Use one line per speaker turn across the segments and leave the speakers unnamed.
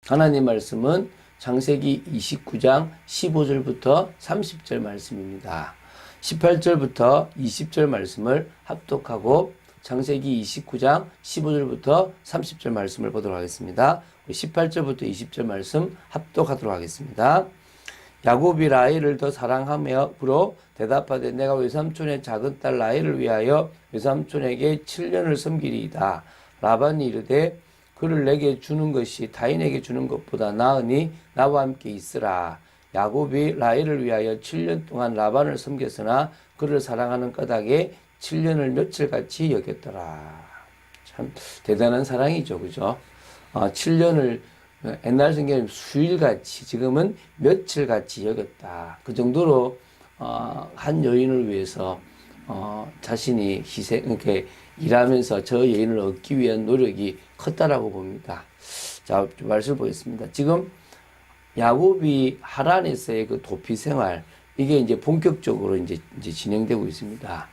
하나님 말씀은 창세기 29장 15절부터 30절 말씀입니다. 18절부터 20절 말씀을 합독하고 창세기 29장 15절부터 30절 말씀을 보도록 하겠습니다. 18절부터 20절 말씀 합독하도록 하겠습니다. 야곱이 라헬을 더 사랑하므로 대답하되 내가 외삼촌의 작은 딸 라헬을 위하여 외삼촌에게 7년을 섬기리이다. 라반이 이르되 그를 내게 주는 것이 타인에게 주는 것보다 나으니 나와 함께 있으라. 야곱이 라헬을 위하여 7년 동안 라반을 섬겼으나 그를 사랑하는 까닭에 7년을 며칠같이 여겼더라. 참 대단한 사랑이죠, 그죠? 7년을 옛날 성경은 수일같이, 지금은 며칠같이 여겼다. 그 정도로 한 여인을 위해서 자신이 이렇게 일하면서 저 여인을 얻기 위한 노력이 컸다라고 봅니다. 자, 말씀을 보겠습니다. 지금 야곱이 하란에서의 그 도피 생활, 이게 이제 본격적으로 이제 진행되고 있습니다.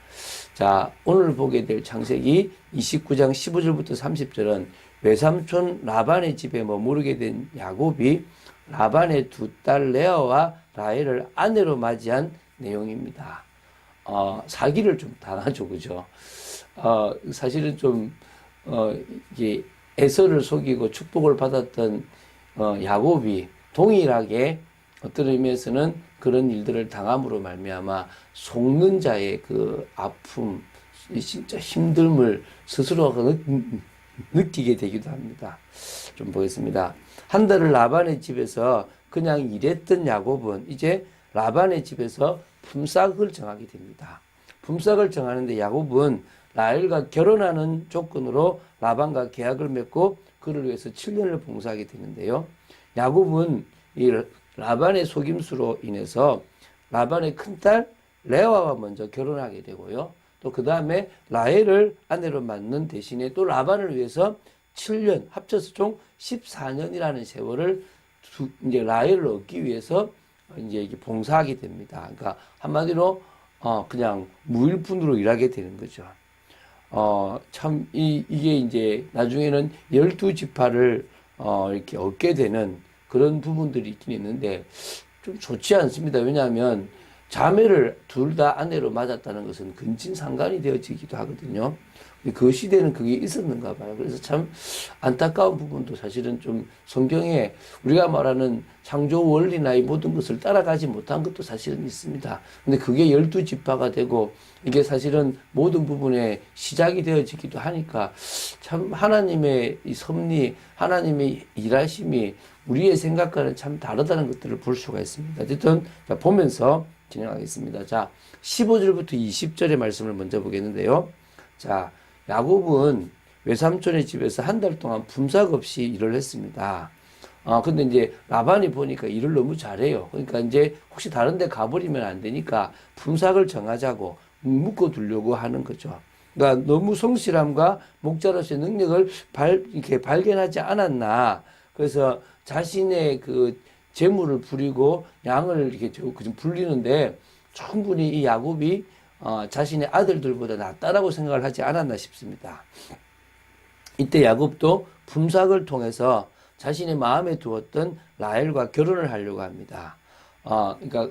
자, 오늘 보게 될 창세기 29장 15절부터 30절은 외삼촌 라반의 집에 머무르게 된 야곱이 라반의 두 딸 레아와 라헬을 아내로 맞이한 내용입니다. 사기를 좀 당하죠, 그죠? 사실은 좀, 이게 에서를 속이고 축복을 받았던, 야곱이 동일하게 어떤 의미에서는 그런 일들을 당함으로 말미암아 속는 자의 그 아픔, 진짜 힘듦을 스스로 느끼게 되기도 합니다. 좀 보겠습니다. 한 달을 라반의 집에서 그냥 일했던 야곱은 이제 라반의 집에서 품삯을 정하게 됩니다. 품삯을 정하는데 야곱은 라헬과 결혼하는 조건으로 라반과 계약을 맺고 그를 위해서 7년을 봉사하게 되는데요. 야곱은 이 라반의 속임수로 인해서 라반의 큰딸 레아와 먼저 결혼하게 되고요. 또 그 다음에 라헬을 아내로 맞는 대신에 또 라반을 위해서 7년, 합쳐서 총 14년이라는 세월을 이제 라헬을 얻기 위해서 이제 이게 봉사하게 됩니다. 그러니까 한마디로 그냥 무일푼으로 일하게 되는 거죠. 참 이게 이제 나중에는 12지파를 이렇게 얻게 되는 그런 부분들이 있긴 있는데 좀 좋지 않습니다. 왜냐하면 자매를 둘 다 아내로 맞았다는 것은 근친상간이 되어지기도 하거든요. 그 시대는 그게 있었는가 봐요. 그래서 참 안타까운 부분도 사실은 좀 성경에 우리가 말하는 창조 원리나 이 모든 것을 따라가지 못한 것도 사실은 있습니다. 근데 그게 12지파가 되고 이게 사실은 모든 부분에 시작이 되어지기도 하니까 참 하나님의 이 섭리, 하나님의 일하심이 우리의 생각과는 참 다르다는 것들을 볼 수가 있습니다. 어쨌든 보면서 진행하겠습니다. 자, 15절부터 20절의 말씀을 먼저 보겠는데요. 자, 야곱은 외삼촌의 집에서 한 달 동안 품삯 없이 일을 했습니다. 근데 이제 라반이 보니까 일을 너무 잘해요. 그러니까 이제 혹시 다른 데 가버리면 안 되니까 품삯을 정하자고 묶어두려고 하는 거죠. 그러니까 너무 성실함과 목자로서의 능력을 이렇게 발견하지 않았나. 그래서 자신의 그 재물을 부리고 양을 이렇게 불리는데 충분히 이 야곱이 자신의 아들들보다 낫다라고 생각을 하지 않았나 싶습니다. 이때 야곱도 품삯을 통해서 자신의 마음에 두었던 라헬과 결혼을 하려고 합니다. 그러니까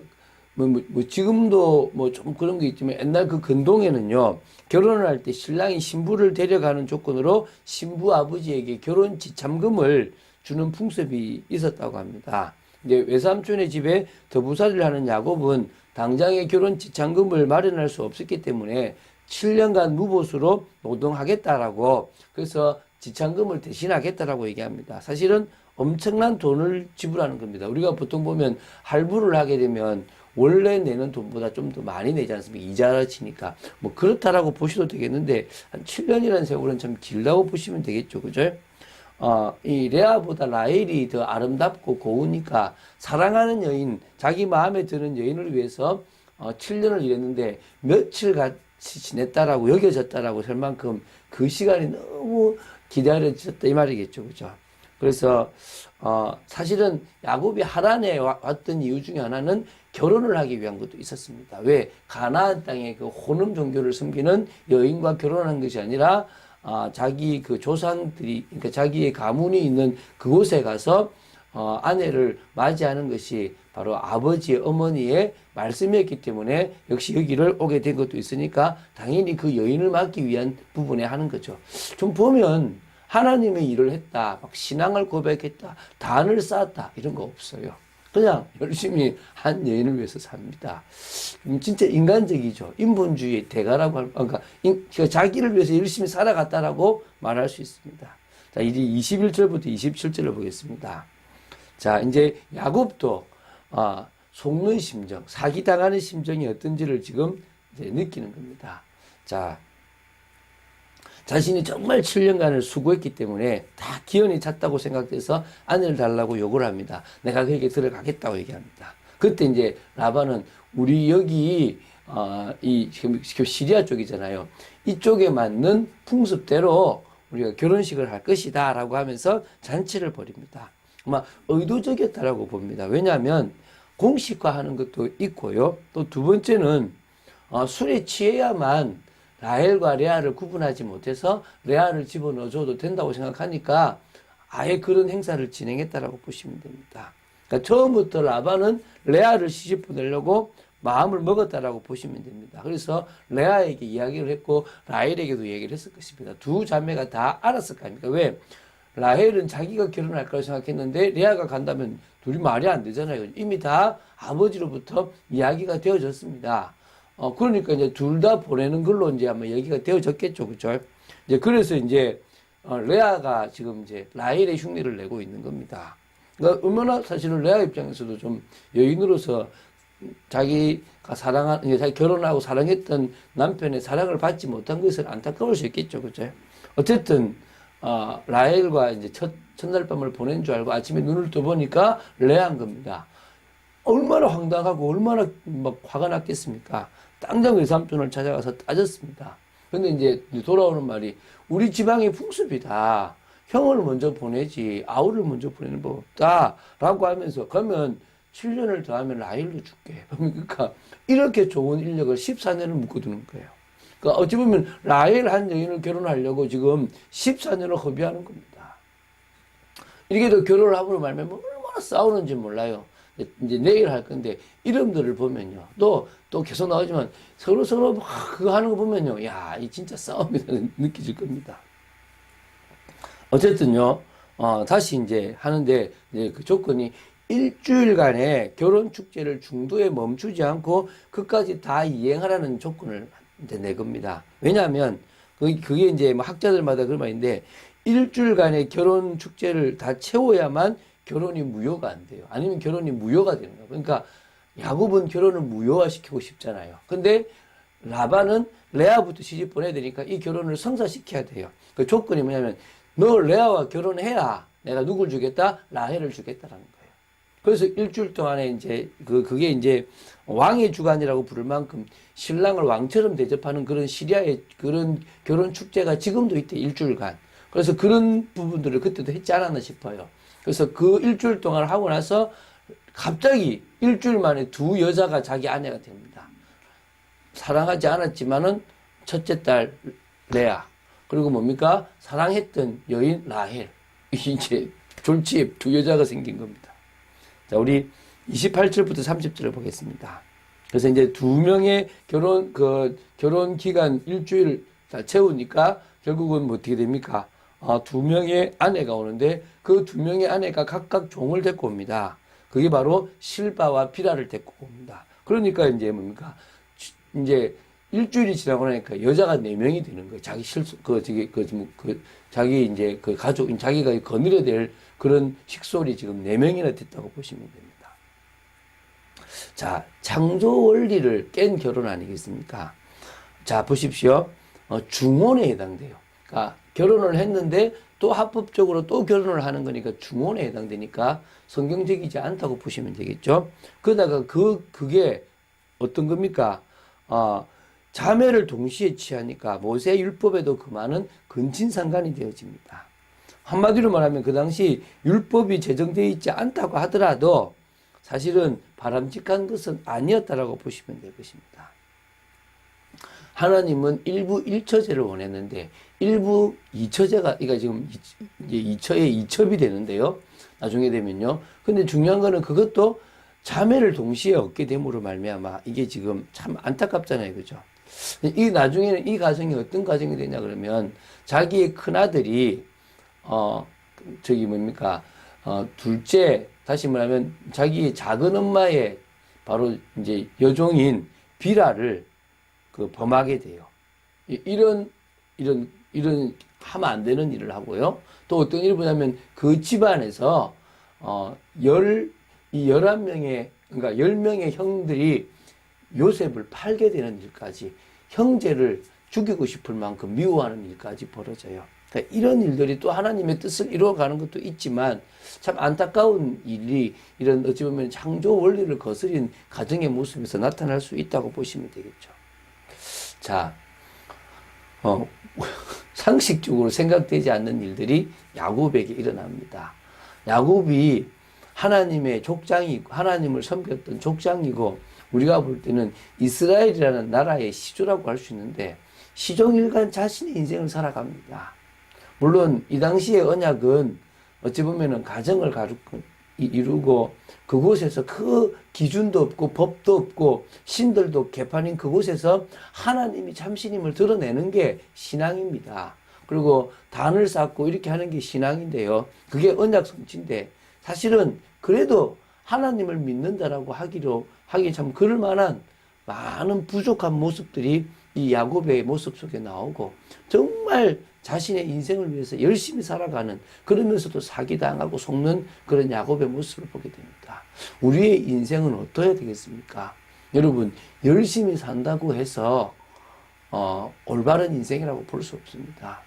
지금도 좀 그런 게 있지만 옛날 그 근동에는요, 결혼을 할 때 신랑이 신부를 데려가는 조건으로 신부 아버지에게 결혼 지참금을 주는 풍습이 있었다고 합니다. 이제 외삼촌의 집에 더부살이를 하는 야곱은 당장의 결혼 지참금을 마련할 수 없었기 때문에 7년간 무보수로 노동하겠다라고, 그래서 지참금을 대신하겠다라고 얘기합니다. 사실은 엄청난 돈을 지불하는 겁니다. 우리가 보통 보면 할부를 하게 되면 원래 내는 돈보다 좀 더 많이 내지 않습니까? 이자를 치니까. 뭐 그렇다라고 보셔도 되겠는데 한 7년이라는 세월은 참 길다고 보시면 되겠죠. 그죠? 이 레아보다 라헬이 더 아름답고 고우니까 사랑하는 여인, 자기 마음에 드는 여인을 위해서 7년을 일했는데 며칠 같이 지냈다라고 여겨졌다라고 할 만큼 그 시간이 너무 기다려졌다 이 말이겠죠. 그죠? 그래서 사실은 야곱이 하란에 왔던 이유 중에 하나는 결혼을 하기 위한 것도 있었습니다. 왜? 가나안 땅의 그 호름 종교를 섬기는 여인과 결혼한 것이 아니라 자기 그 조상들이, 그러니까 자기의 가문이 있는 그곳에 가서 아내를 맞이하는 것이 바로 아버지의 어머니의 말씀이었기 때문에 역시 여기를 오게 된 것도 있으니까 당연히 그 여인을 막기 위한 부분에 하는 거죠. 좀 보면 하나님의 일을 했다, 막 신앙을 고백했다, 단을 쌓았다 이런 거 없어요. 그냥 열심히 한 여인을 위해서 삽니다. 진짜 인간적이죠. 인본주의의 대가라고 할, 그러니까 자기를 위해서 열심히 살아갔다라고 말할 수 있습니다. 자, 이제 21절부터 27절을 보겠습니다. 자, 이제 야곱도 속는 심정, 사기당하는 심정이 어떤지를 지금 이제 느끼는 겁니다. 자, 자신이 정말 7년간을 수고했기 때문에 다 기운이 찼다고 생각돼서 아내를 달라고 요구를 합니다. 내가 그에게 들어가겠다고 얘기합니다. 그때 이제 라반은 우리 여기 지금 시리아 쪽이잖아요. 이쪽에 맞는 풍습대로 우리가 결혼식을 할 것이다 라고 하면서 잔치를 벌입니다. 아마 의도적이었다라고 봅니다. 왜냐하면 공식화하는 것도 있고요. 또 두 번째는 술에 취해야만 라헬과 레아를 구분하지 못해서 레아를 집어넣어줘도 된다고 생각하니까 아예 그런 행사를 진행했다라고 보시면 됩니다. 그러니까 처음부터 라반은 레아를 시집 보내려고 마음을 먹었다라고 보시면 됩니다. 그래서 레아에게 이야기를 했고 라헬에게도 얘기를 했을 것입니다. 두 자매가 다 알았을 거 아닙니까? 왜? 라헬은 자기가 결혼할 거라고 생각했는데 레아가 간다면 둘이 말이 안 되잖아요. 이미 다 아버지로부터 이야기가 되어졌습니다. 그러니까 이제 둘 다 보내는 걸로 이제 아마 얘기가 되어졌겠죠. 그죠? 이제 그래서 이제 레아가 지금 이제 라헬의 흉내를 내고 있는 겁니다. 그러니까 얼마나 사실은 레아 입장에서도 좀 여인으로서 자기가 자기 결혼하고 사랑했던 남편의 사랑을 받지 못한 것을 안타까울 수 있겠죠. 그죠? 어쨌든, 라헬과 이제 첫날 밤을 보낸 줄 알고 아침에 눈을 떠보니까 레아인 겁니다. 얼마나 황당하고 얼마나 막 화가 났겠습니까? 당장 외삼촌을 찾아가서 따졌습니다. 근데 이제 돌아오는 말이 우리 지방의 풍습이다. 형을 먼저 보내지 아우를 먼저 보내는 법 없다. 라고 하면서 그러면 7년을 더하면 라헬도 줄게. 그러니까 이렇게 좋은 인력을 14년을 묶어두는 거예요. 그러니까 어찌 보면 라헬 한 여인을 결혼하려고 지금 14년을 허비하는 겁니다. 이렇게 더 결혼을 하고 말면 얼마나 싸우는지 몰라요. 이제 내일 할 건데 이름들을 보면요. 또 계속 나오지만 서로 그거 하는 거 보면요. 야, 이 진짜 싸움이라는 느껴질 겁니다. 어쨌든요. 다시 이제 하는데 이제 그 조건이 일주일간의 결혼 축제를 중도에 멈추지 않고 끝까지 다 이행하라는 조건을 이제 내 겁니다. 왜냐하면 그게 이제 뭐 학자들마다 그런 말인데 일주일간의 결혼 축제를 다 채워야만 결혼이 무효가 안 돼요. 아니면 결혼이 무효가 되는 거예요. 그러니까 야곱은 결혼을 무효화시키고 싶잖아요. 근데 라반은 레아부터 시집 보내야 되니까 이 결혼을 성사시켜야 돼요. 그 조건이 뭐냐면 너 레아와 결혼해야 내가 누굴 주겠다? 라헬을 주겠다라는 거예요. 그래서 일주일 동안에 이제 그게 이제 왕의 주간이라고 부를 만큼 신랑을 왕처럼 대접하는 그런 시리아의 그런 결혼 축제가 지금도 있대, 일주일간. 그래서 그런 부분들을 그때도 했지 않았나 싶어요. 그래서 그 일주일 동안 하고 나서 갑자기 일주일 만에 두 여자가 자기 아내가 됩니다. 사랑하지 않았지만은 첫째 딸 레아, 그리고 뭡니까? 사랑했던 여인 라헬. 이제 졸지에 두 여자가 생긴 겁니다. 자, 우리 28절부터 30절을 보겠습니다. 그래서 이제 두 명의 결혼 기간 일주일 다 채우니까 결국은 뭐 어떻게 됩니까? 두 명의 아내가 오는데 그 두 명의 아내가 각각 종을 데리고 옵니다. 그게 바로 실바와 비라를 데리고 옵니다. 그러니까 이제 뭡니까? 이제 일주일이 지나고 나니까 여자가 4명이 되는 거예요. 자기 자기 이제 그 가족, 자기가 거느려야 될 그런 식솔이 지금 4명이나 됐다고 보시면 됩니다. 자, 창조 원리를 깬 결혼 아니겠습니까? 자, 보십시오. 중혼에 해당돼요. 그러니까 결혼을 했는데 또 합법적으로 또 결혼을 하는 거니까 중혼에 해당되니까 성경적이지 않다고 보시면 되겠죠. 그러다가 그게 어떤 겁니까? 자매를 동시에 취하니까 모세 율법에도 그 많은 근친상간이 되어집니다. 한마디로 말하면 그 당시 율법이 제정되어 있지 않다고 하더라도 사실은 바람직한 것은 아니었다라고 보시면 될 것입니다. 하나님은 일부 일처제를 원했는데 일부 이처제가, 그러니까 지금 이제 이처에 이첩이 되는데요. 나중에 되면요. 근데 중요한 거는 그것도 자매를 동시에 얻게 됨으로 말미암아 이게 지금 참 안타깝잖아요. 그죠? 이 나중에는 이 가정이 어떤 가정이 되냐 그러면 자기의 큰아들이 저기 뭡니까? 둘째, 다시 말하면 자기 작은 엄마의 바로 이제 여종인 비라를 그 범하게 돼요. 이런 하면 안 되는 일을 하고요. 또 어떤 일을 보냐면 그 집안에서, 11명의, 그러니까 10명의 형들이 요셉을 팔게 되는 일까지 형제를 죽이고 싶을 만큼 미워하는 일까지 벌어져요. 그러니까 이런 일들이 또 하나님의 뜻을 이루어가는 것도 있지만 참 안타까운 일이 이런 어찌 보면 창조 원리를 거스린 가정의 모습에서 나타날 수 있다고 보시면 되겠죠. 자, 상식적으로 생각되지 않는 일들이 야곱에게 일어납니다. 야곱이 하나님의 족장이고 하나님을 섬겼던 족장이고 우리가 볼 때는 이스라엘이라는 나라의 시조라고 할 수 있는데 시종일관 자신의 인생을 살아갑니다. 물론 이 당시의 언약은 어찌 보면은 가정을 이루고 그곳에서 그 기준도 없고 법도 없고 신들도 개판인 그곳에서 하나님이 참신임을 드러내는 게 신앙입니다. 그리고 단을 쌓고 이렇게 하는 게 신앙인데요. 그게 언약 성취인데 사실은 그래도 하나님을 믿는다라고 하기 참 그럴 만한 많은 부족한 모습들이 이 야곱의 모습 속에 나오고 정말 자신의 인생을 위해서 열심히 살아가는 그러면서도 사기당하고 속는 그런 야곱의 모습을 보게 됩니다. 우리의 인생은 어떠해야 되겠습니까? 여러분 열심히 산다고 해서 올바른 인생이라고 볼 수 없습니다.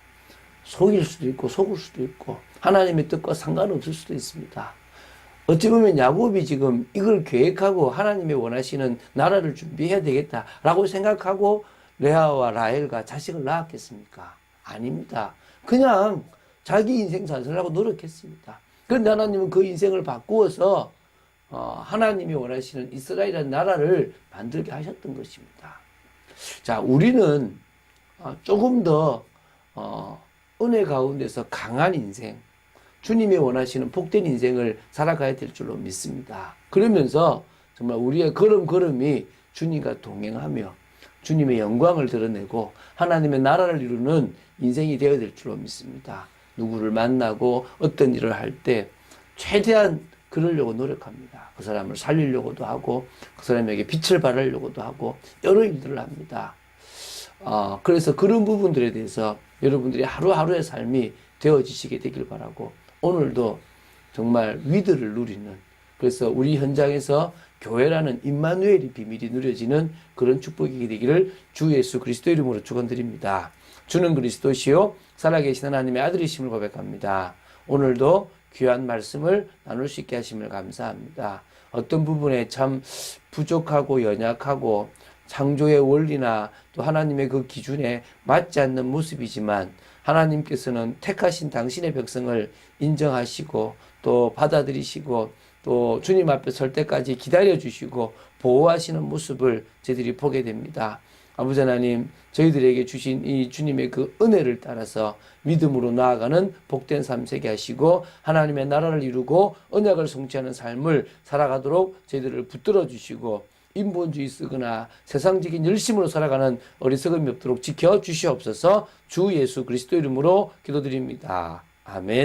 속일 수도 있고 속을 수도 있고 하나님의 뜻과 상관없을 수도 있습니다. 어찌 보면 야곱이 지금 이걸 계획하고 하나님의 원하시는 나라를 준비해야 되겠다라고 생각하고 레아와 라헬과 자식을 낳았겠습니까? 아닙니다. 그냥 자기 인생 잘 살라고 노력했습니다. 그런데 하나님은 그 인생을 바꾸어서 하나님이 원하시는 이스라엘이라는 나라를 만들게 하셨던 것입니다. 자, 우리는 조금 더 은혜 가운데서 강한 인생, 주님이 원하시는 복된 인생을 살아가야 될 줄로 믿습니다. 그러면서 정말 우리의 걸음걸음이 주님과 동행하며 주님의 영광을 드러내고 하나님의 나라를 이루는 인생이 되어야 될 줄로 믿습니다. 누구를 만나고 어떤 일을 할 때 최대한 그러려고 노력합니다. 그 사람을 살리려고도 하고 그 사람에게 빛을 발하려고도 하고 여러 일들을 합니다. 그래서 그런 부분들에 대해서 여러분들이 하루하루의 삶이 되어지시게 되길 바라고 오늘도 정말 위드를 누리는 그래서 우리 현장에서 교회라는 임마누엘의 비밀이 누려지는 그런 축복이 되기를 주 예수 그리스도 이름으로 축원드립니다. 주는 그리스도시요 살아계신 하나님의 아들이심을 고백합니다. 오늘도 귀한 말씀을 나눌 수 있게 하심을 감사합니다. 어떤 부분에 참 부족하고 연약하고 창조의 원리나 또 하나님의 그 기준에 맞지 않는 모습이지만 하나님께서는 택하신 당신의 백성을 인정하시고 또 받아들이시고 또 주님 앞에 설 때까지 기다려주시고 보호하시는 모습을 저희들이 보게 됩니다. 아버지 하나님, 저희들에게 주신 이 주님의 그 은혜를 따라서 믿음으로 나아가는 복된 삶 살게 하시고 하나님의 나라를 이루고 언약을 성취하는 삶을 살아가도록 저희들을 붙들어 주시고 인본주의 쓰거나 세상적인 열심으로 살아가는 어리석음이 없도록 지켜주시옵소서. 주 예수 그리스도 이름으로 기도드립니다. 아멘.